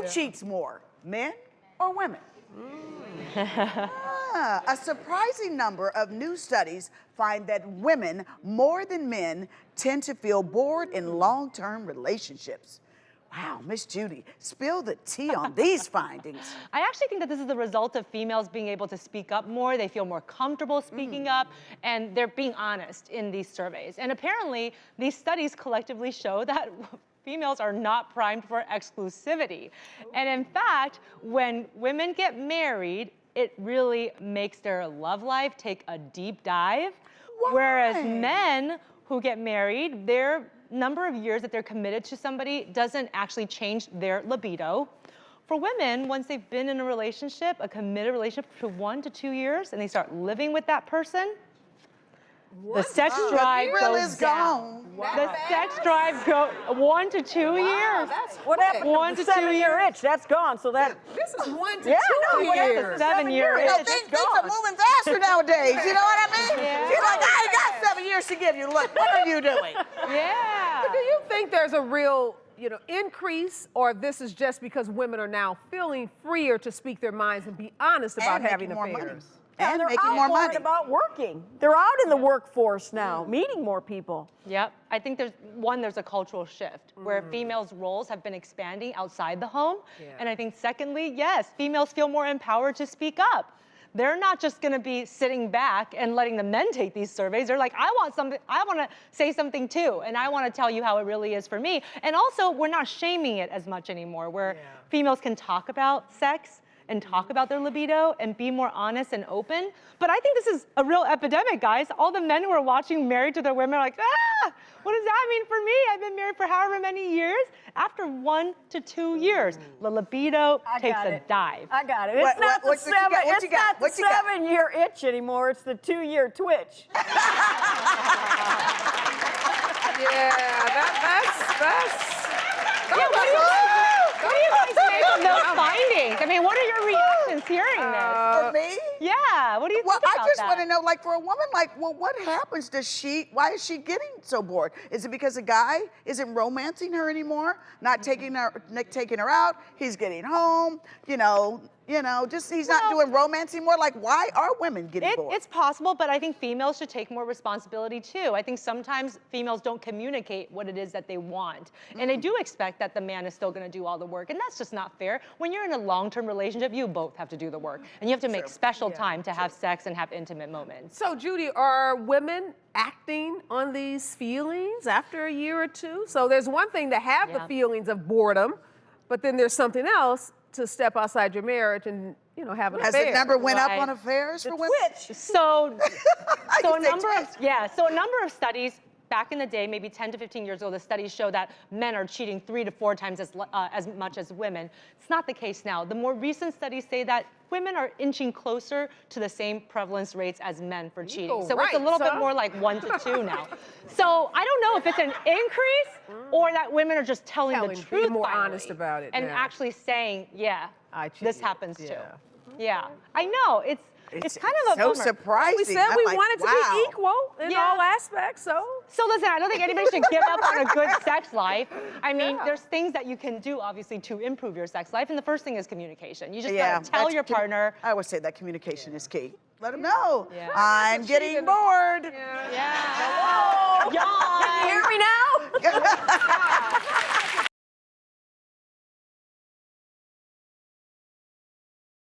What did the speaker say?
cheats more, men or women? A surprising number of new studies find that women, more than men, tend to feel bored in long-term relationships. Wow, Miss Judy, spill the tea on these findings. I actually think that this is the result of females being able to speak up more. They feel more comfortable speaking up, and they're being honest in these surveys. And apparently, these studies collectively show that females are not primed for exclusivity. And in fact, when women get married, it really makes their love life take a deep dive. Why? Whereas men who get married, their number of years that they're committed to somebody doesn't actually change their libido. For women, once they've been in a relationship, a committed relationship for 1 to 2 years, and they start living with that person, the sex drive goes down. The sex drive goes 1 to 2 years. What happened? 1 to 2 7-year itch. That's gone. So that This is 1 to 2 The years. 7-year You know, itch. things are moving faster nowadays, you know what I mean? Yeah. She's like, I ain't got 7 years to give you. Look, what are you doing? Yeah. But do you think there's a real, increase, or this is just because women are now feeling freer to speak their minds and be honest about And having making more money. affairs? And they're making out more more money. about working. They're out in the workforce now, meeting more people. Yep. I think there's a cultural shift where females' roles have been expanding outside the home. Yeah. And I think secondly, yes, females feel more empowered to speak up. They're not just gonna be sitting back and letting the men take these surveys. They're like, I wanna say something too, and I wanna tell you how it really is for me. And also, we're not shaming it as much anymore, where females can talk about sex and talk about their libido and be more honest and open. But I think this is a real epidemic, guys. All the men who are watching Married to Their Women are like, what does that mean for me? I've been married for however many years. After 1 to 2 years, the libido takes a dive. I got it. It's not the 7-year itch anymore. It's the 2-year twitch. What do you guys make of those findings? I mean, what are your reactions hearing this? For me? Yeah, what do you think about I just that? want to know, like, for a woman, like, well, what happens? Why is she getting so bored? Is it because the guy isn't romancing her anymore? Not taking her out? He's getting home, just he's not doing romance anymore. Like, why are women getting bored? It's possible, but I think females should take more responsibility too. I think sometimes females don't communicate what it is that they want. And they do expect that the man is still gonna do all the work, and that's just not fair. When you're in a long-term relationship, you both have to do the work. And you have to make special time to have sex and have intimate moments. So, Judy, are women acting on these feelings after a year or two? So there's one thing to have the feelings of boredom, but then there's something else to step outside your marriage and, have an Has affair. it never went up on affairs for women? So a say number of studies back in the day, maybe 10 to 15 years ago, the studies show that men are cheating 3 to 4 times as much as women. It's not the case now. The more recent studies say that women are inching closer to the same prevalence rates as men for cheating. So it's a little bit more like 1 to 2 now. So I don't know if it's an increase or that women are just telling the truth, being more finally, honest about it and now. actually saying, this happens too. Yeah, I know. It's kind of a so bummer. surprising. We said we wanted to be equal in all aspects, so listen, I don't think anybody should give up on a good sex life. I mean, there's things that you can do, obviously, to improve your sex life, and the first thing is communication. You just gotta tell your partner. I always say that communication is key. Let them know. Yeah. I'm getting bored. Yeah. Hello. Can you hear me now?